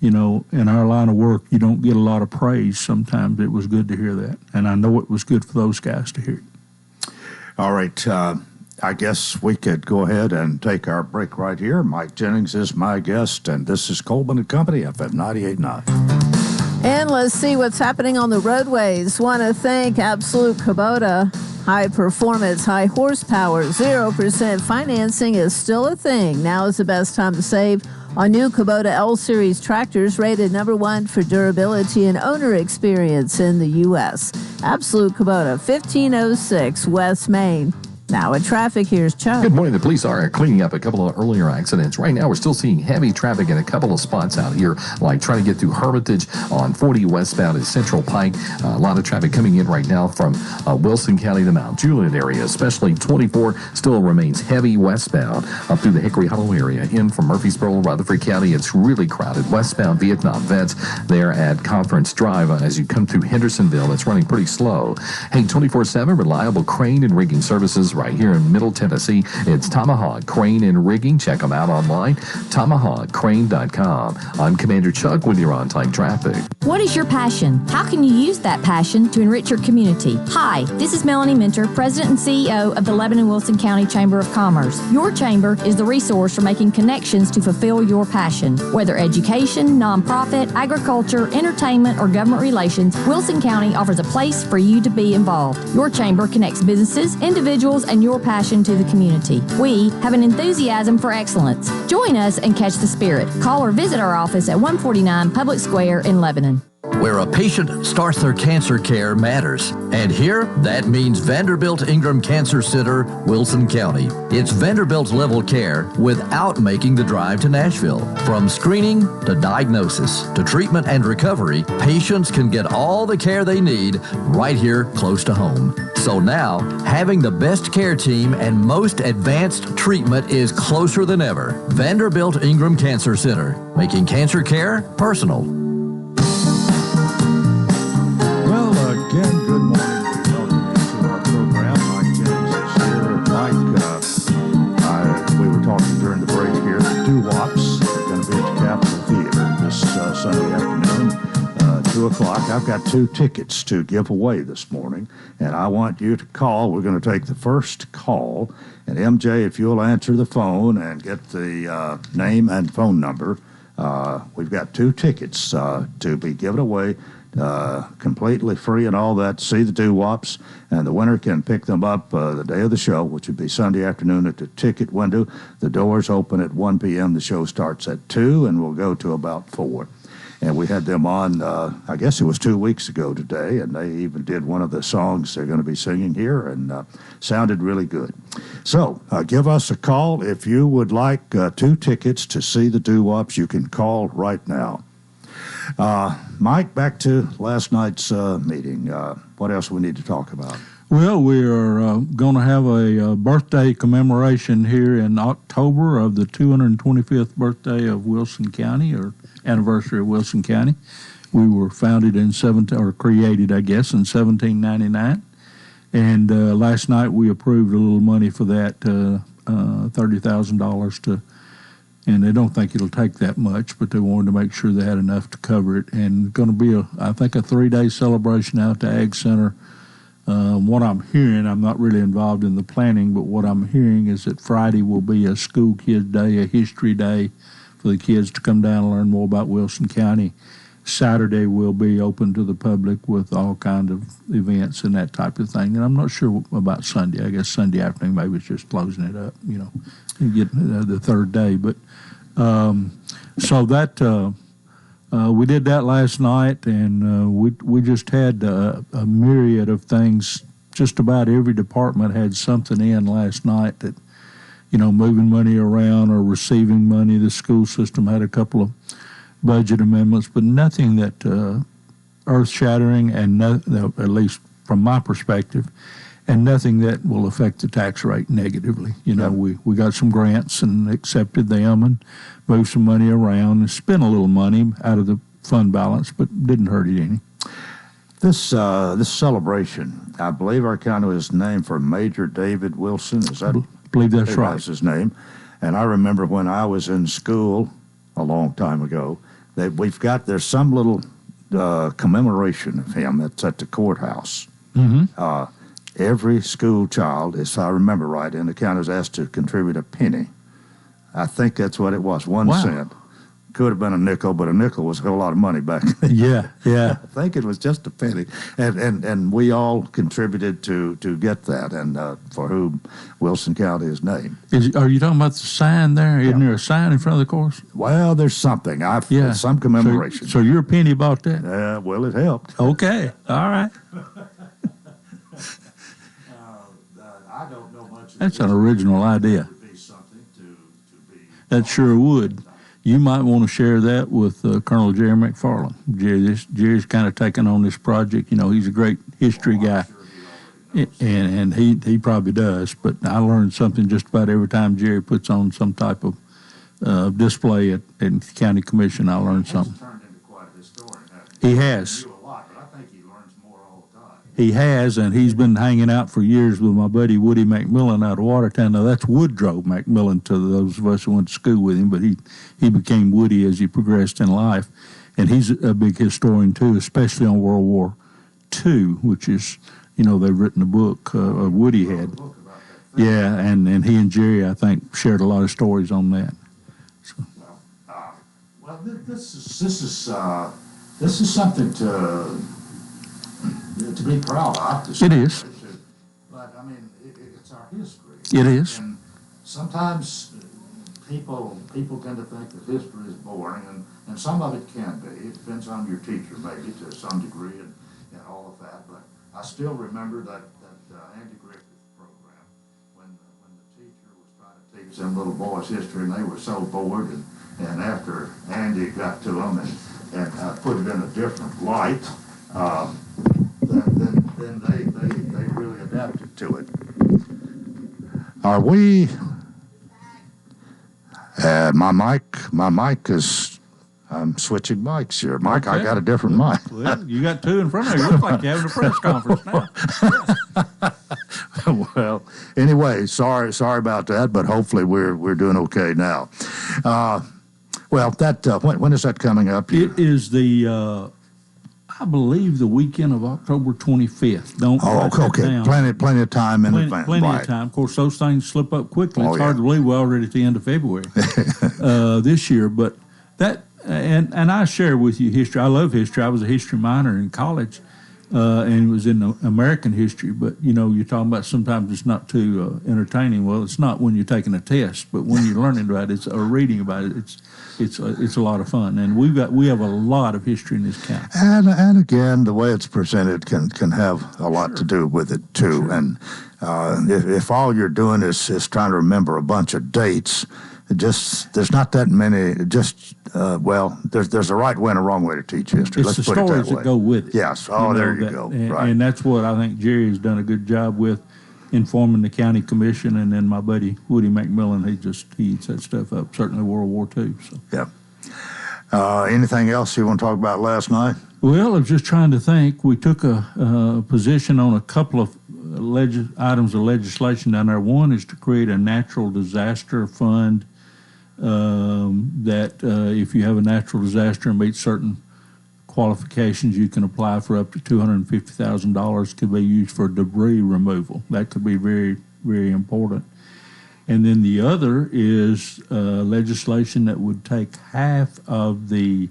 you know, in our line of work, you don't get a lot of praise sometimes. It was good to hear that, and I know it was good for those guys to hear it. All right. I guess we could go ahead and take our break right here. Mike Jennings is my guest, and this is Coleman & Company, FM 98.9. And let's see what's happening on the roadways. Want to thank Absolute Kubota. High performance, high horsepower, 0% financing is still a thing. Now is the best time to save on new Kubota L-Series tractors, rated #1 for durability and owner experience in the U.S. Absolute Kubota, 1506 West Main. Now in traffic, here's Chuck. Good morning. The police are cleaning up a couple of earlier accidents. Right now, we're still seeing heavy traffic in a couple of spots out here, like trying to get through Hermitage on 40 westbound at Central Pike. A lot of traffic coming in right now from Wilson County to Mount Juliet area, especially 24 still remains heavy westbound up through the Hickory Hollow area. In from Murfreesboro, Rutherford County, it's really crowded. Westbound Vietnam Vets there at Conference Drive. As you come through Hendersonville, it's running pretty slow. Hey, 24/7 reliable crane and rigging services right here in Middle Tennessee. It's Tomahawk Crane and Rigging. Check them out online, tomahawkcrane.com. I'm Commander Chuck with your on-time traffic. What is your passion? How can you use that passion to enrich your community? Hi, this is Melanie Minter, President and CEO of the Lebanon-Wilson County Chamber of Commerce. Your chamber is the resource for making connections to fulfill your passion. Whether education, nonprofit, agriculture, entertainment, or government relations, Wilson County offers a place for you to be involved. Your chamber connects businesses, individuals, and your passion to the community. We have an enthusiasm for excellence. Join us and catch the spirit. Call or visit our office at 149 Public Square in Lebanon. Where a patient starts their cancer care matters. And here, that means Vanderbilt Ingram Cancer Center, Wilson County. It's Vanderbilt level care without making the drive to Nashville. From screening to diagnosis to treatment and recovery, patients can get all the care they need right here close to home. So now, having the best care team and most advanced treatment is closer than ever. Vanderbilt Ingram Cancer Center, making cancer care personal. Again, good morning. We welcome you to our program. Mike Jennings is here. Mike, we were talking during the break here. The doo-wops are going to be at the Capitol Theater this Sunday afternoon, 2 o'clock. I've got 2 tickets to give away this morning, and I want you to call. We're going to take the first call. And MJ, if you'll answer the phone and get the name and phone number, we've got 2 tickets to be given away. Completely free and all that. See the doo-wops, and the winner can pick them up the day of the show, which would be Sunday afternoon at the ticket window. The doors open at 1 p.m. The show starts at 2, and we'll go to about 4. And we had them on, I guess it was 2 weeks ago today, and they even did one of the songs they're going to be singing here, and sounded really good. So give us a call. If you would like 2 tickets to see the doo-wops, you can call right now. Mike, back to last night's meeting. What else we need to talk about? Well, we are going to have a birthday commemoration here in October of the 225th birthday of Wilson County, or anniversary of Wilson County. We were founded in created, I guess, in 1799. And last night we approved a little money for that, $30,000 to. And they don't think it'll take that much, but they wanted to make sure they had enough to cover it. And going to be, I think, a 3-day celebration out at the Ag Center. What I'm hearing, I'm not really involved in the planning, but what I'm hearing is that Friday will be a school kids day, a history day for the kids to come down and learn more about Wilson County. Saturday will be open to the public with all kinds of events and that type of thing. And I'm not sure about Sunday. I guess Sunday afternoon maybe it's just closing it up, and getting the 3rd day. But so that we did that last night, and we just had a myriad of things. Just about every department had something in last night that, moving money around or receiving money. The school system had a couple of budget amendments, but nothing that earth-shattering and at least from my perspective, and nothing that will affect the tax rate negatively. We got some grants and accepted them and moved some money around and spent a little money out of the fund balance, but didn't hurt it any. This celebration, I believe our county is named for Major David Wilson. Is that? I believe that's right. That's his name. And I remember when I was in school a long time ago, there's some little commemoration of him that's at the courthouse. Mm-hmm. Every school child, if I remember right, in the county was asked to contribute a penny. I think that's what it was, 1 cent. Could have been a nickel, but a nickel was a whole lot of money back then. Yeah. I think it was just a penny. And we all contributed to get that, and for whom Wilson County is named. Are you talking about the sign there? Isn't there a sign in front of the course? Well, there's something. Some commemoration. So your penny bought that? Well, it helped. Okay. All right. I don't know much. That's an original idea. That sure would. You might want to share that with Colonel Jerry McFarland. Jerry's kind of taken on this project. He's a great history guy, and he probably does. But I learned something just about every time Jerry puts on some type of display at the county commission. I learned something. He has. He has, and he's been hanging out for years with my buddy Woody McMillan out of Watertown. Now, that's Woodrow McMillan to those of us who went to school with him, but he became Woody as he progressed in life. And he's a big historian, too, especially on World War II, which is, they've written a book, Woody had. Yeah, and he and Jerry, I think, shared a lot of stories on that. So. Well, this is something to be proud of. It is. But, I mean, it's our history. It is. And sometimes people tend to think that history is boring, and some of it can be. It depends on your teacher, maybe, to some degree, and all of that. But I still remember that Andy Griffith program when the teacher was trying to teach them little boys history, and they were so bored, and after Andy got to them and put it in a different light, then they really adapted to it. Are we? My mic is. I'm switching mics here, Mike. Okay. I got a different mic. Well, you got two in front of you. You look like you're having a press conference now. Well, anyway, sorry about that, but hopefully we're doing okay now. Well, that when is that coming up? It is the. I believe the weekend of October 25th. Don't okay. Plenty of time in advance. Plenty of time. Of course, those things slip up quickly. It's hard to believe we're already at the end of February this year. But that, and I share with you history. I love history. I was a history minor in college, and was in American history. But you're talking about sometimes it's not too entertaining. Well, it's not when you're taking a test, but when you're learning about it or reading about it, it's a lot of fun, and we have a lot of history in this county. And again, the way it's presented can have a lot to do with it too. Sure. And if all you're doing is trying to remember a bunch of dates, there's not that many. There's a right way and a wrong way to teach history. It's the stories that go with it. Yes. Oh, there you go. Right. And that's what I think Jerry has done a good job with. Informing the county commission, and then my buddy Woody McMillan, he eats that stuff up. Certainly World War II. So. Yeah. Anything else you want to talk about last night? Well, I was just trying to think. We took a position on a couple of items of legislation down there. One is to create a natural disaster fund that if you have a natural disaster and meet certain qualifications, you can apply for up to $250,000 could be used for debris removal. That could be very, very important. And then the other is legislation that would take half of the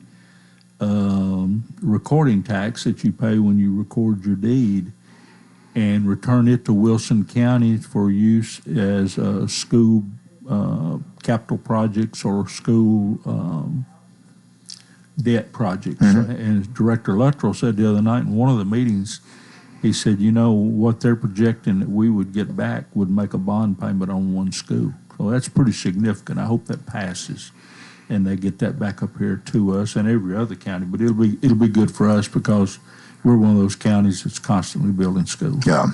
recording tax that you pay when you record your deed and return it to Wilson County for use as school capital projects or school debt projects. Mm-hmm. And Director Luttrell said the other night in one of the meetings, he said, what they're projecting that we would get back would make a bond payment on one school. So that's pretty significant. I hope that passes. and they get that back up here to us and every other county. But it'll be good for us because we're one of those counties that's constantly building schools. Yeah.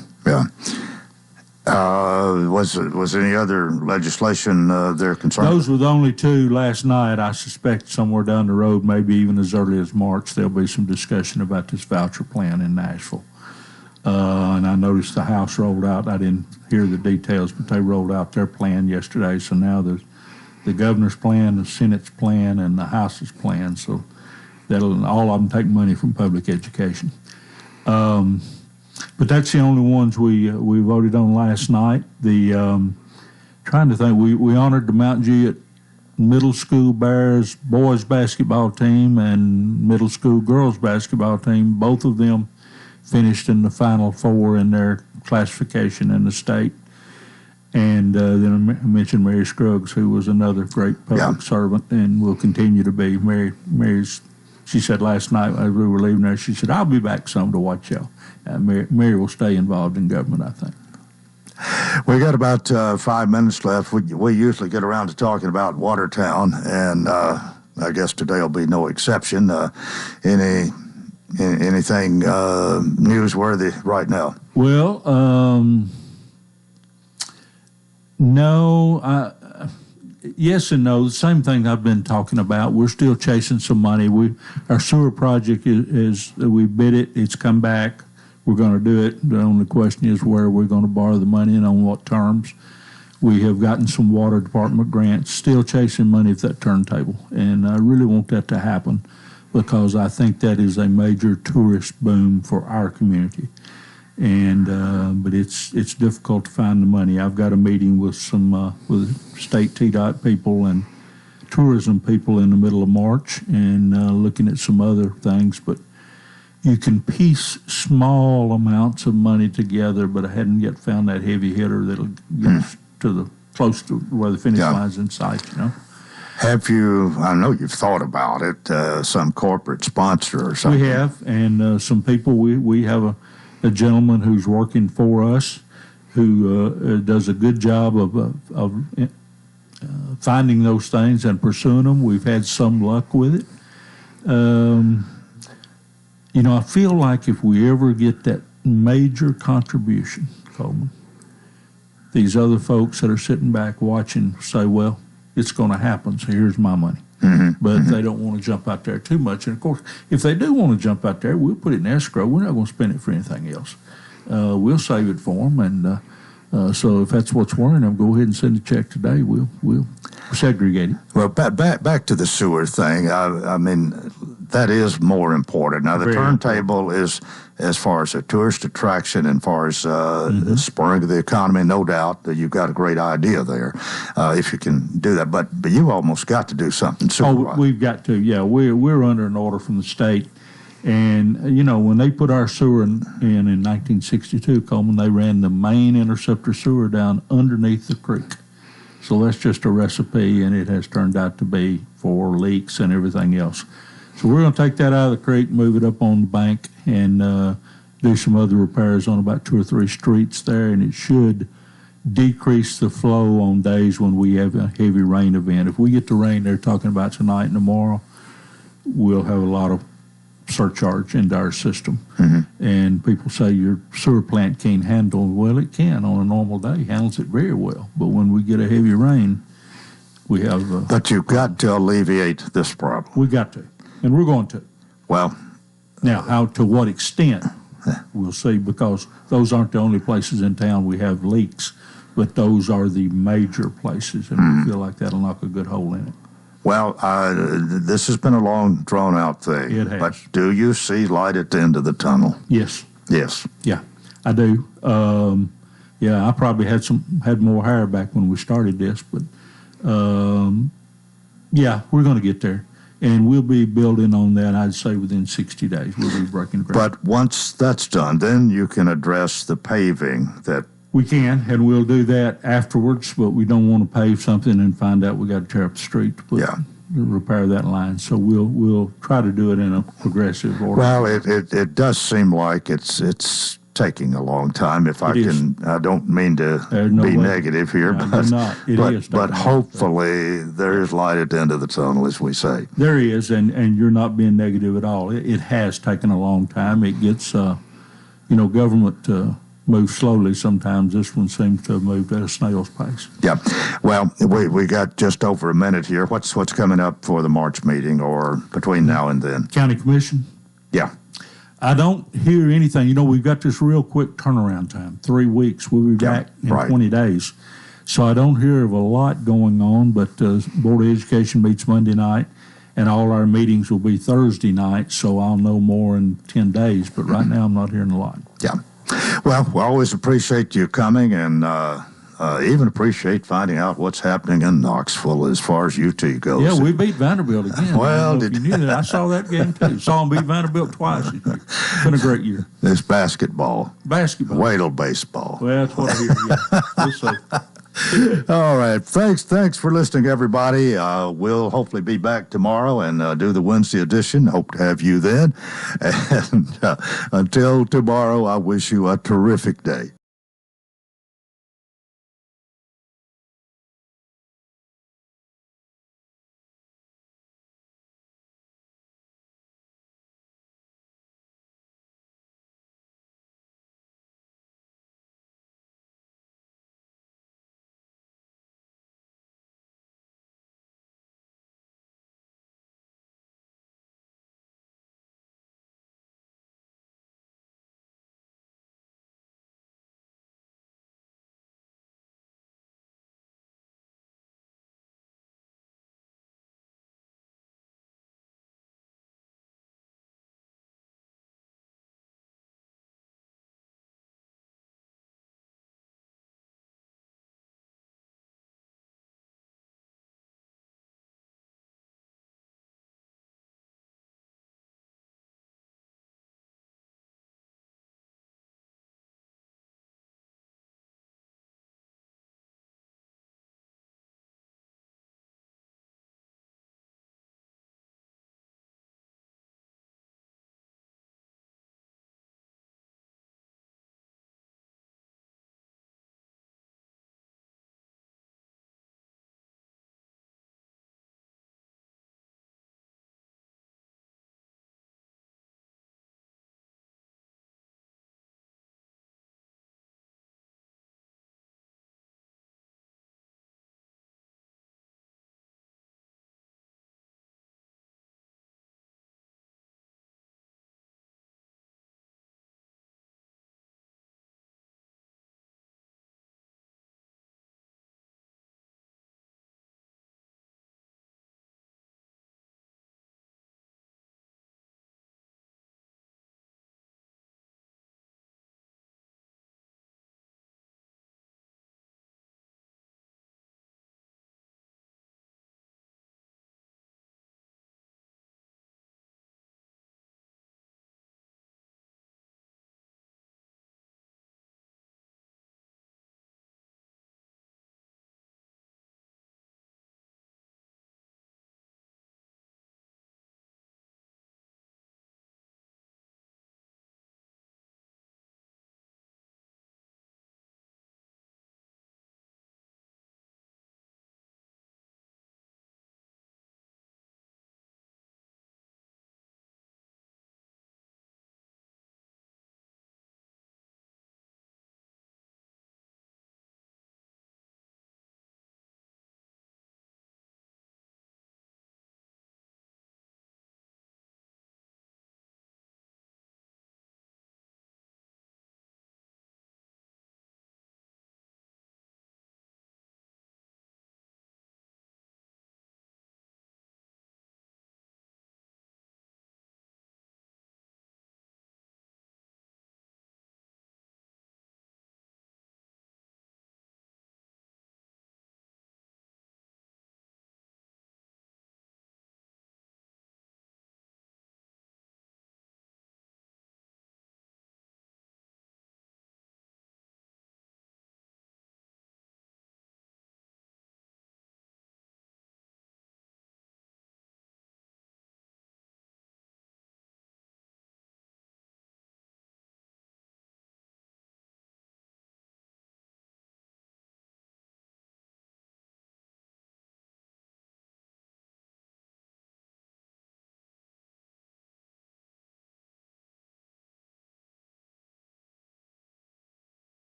Was any other legislation they're concerned? Those were the only two last night. I suspect somewhere down the road, maybe even as early as March, there'll be some discussion about this voucher plan in Nashville. And I noticed the House rolled out. I didn't hear the details, but they rolled out their plan yesterday. So now there's the governor's plan, the Senate's plan, and the House's plan. So that'll all of them take money from public education. But that's the only ones we voted on last night. Trying to think, we honored the Mount Juliet Middle School Bears boys basketball team and middle school girls basketball team. Both of them finished in the Final Four in their classification in the state. And then I mentioned Mary Scruggs, who was another great public servant and will continue to be. Mary's. She said last night as we were leaving there, she said, "I'll be back some to watch y'all." Mary will stay involved in government, I think. We got about 5 minutes left. We usually get around to talking about Watertown, and I guess today will be no exception. Anything newsworthy right now? Well, no. Yes and no. The same thing I've been talking about. We're still chasing some money. Our sewer project is we bid it. It's come back. We're going to do it. The only question is where we're going to borrow the money and on what terms. We have gotten some water department grants. Still chasing money at that turntable, and I really want that to happen because I think that is a major tourist boom for our community. And but it's difficult to find the money. I've got a meeting with some with state TDOT people and tourism people in the middle of March, and looking at some other things. But you can piece small amounts of money together, but I hadn't yet found that heavy hitter that'll get us to close to where the finish line's in sight. Have you? I know you've thought about it. Some corporate sponsor or something. We have, and some people. We have a gentleman who's working for us who does a good job of finding those things and pursuing them. We've had some luck with it. I feel like if we ever get that major contribution, Coleman, these other folks that are sitting back watching say, well, it's going to happen, so here's my money. But they don't want to jump out there too much. And, of course, if they do want to jump out there, we'll put it in escrow. We're not going to spend it for anything else. We'll save it for them. And so if that's what's worrying them, go ahead and send a check today. We'll segregate it. Well, back to the sewer thing. I mean, that is more important. Now, the turntable is as far as a tourist attraction and far as spurring of the economy, no doubt that you've got a great idea there if you can do that. But you almost got to do something sewer-wise. We've got to, yeah. We're under an order from the state. And, when they put our sewer in 1962, Coleman, they ran the main interceptor sewer down underneath the creek. So that's just a recipe, and it has turned out to be for leaks and everything else. So we're going to take that out of the creek, move it up on the bank, and do some other repairs on about 2 or 3 streets there, and it should decrease the flow on days when we have a heavy rain event. If we get the rain they're talking about tonight and tomorrow, we'll have a lot of surcharge into our system. And people say your sewer plant can't handle. Well, it can on a normal day, handles it very well. But when we get a heavy rain, we have... but you've got to alleviate this problem. We got to, and we're going to. Well... Now, to what extent, we'll see, because those aren't the only places in town we have leaks, but those are the major places, and we feel like that'll knock a good hole in it. Well, this has been a long, drawn-out thing. It has. But do you see light at the end of the tunnel? Yes. Yes. Yeah, I do. I probably had more hair back when we started this, but we're going to get there. And we'll be building on that, I'd say, within 60 days. We'll be breaking ground. But once that's done, then you can address the paving that... We can, and we'll do that afterwards, but we don't want to pave something and find out we got to tear up the street to repair that line. So we'll try to do it in a progressive order. Well, it does seem like it's taking a long time. If I don't mean to no be way. negative here, No, but you're not. It is but taking a long hopefully there is light at the end of the tunnel, as we say. There is, and you're not being negative at all. It has taken a long time. It gets, government moves slowly sometimes. This one seems to have moved at a snail's pace. Yeah. Well, we got just over a minute here. What's coming up for the March meeting or between now and then? County Commission? Yeah. I don't hear anything. We've got this real quick turnaround time, 3 weeks. We'll be back in 20 days. So I don't hear of a lot going on, but Board of Education meets Monday night, and all our meetings will be Thursday night, so I'll know more in 10 days. But right now I'm not hearing a lot. Yeah. Well, we always appreciate you coming and even appreciate finding out what's happening in Knoxville as far as UT goes. Yeah, we beat Vanderbilt again. Well, you knew that. I saw that game too. Saw them beat Vanderbilt twice this year. It's been a great year. It's basketball. Wait till baseball. Well, that's what I hear. Yeah. We'll see. All right. Thanks for listening, everybody. We'll hopefully be back tomorrow and do the Wednesday edition. Hope to have you then. And until tomorrow, I wish you a terrific day.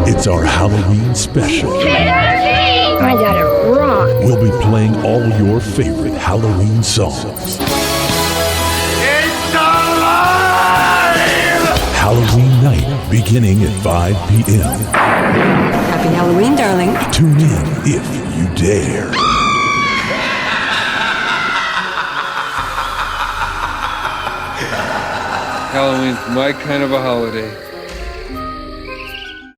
It's our Halloween special. I got it wrong. We'll be playing all your favorite Halloween songs. It's alive! Halloween night beginning at 5 p.m. Happy Halloween, darling. Tune in if you dare. Halloween's my kind of a holiday.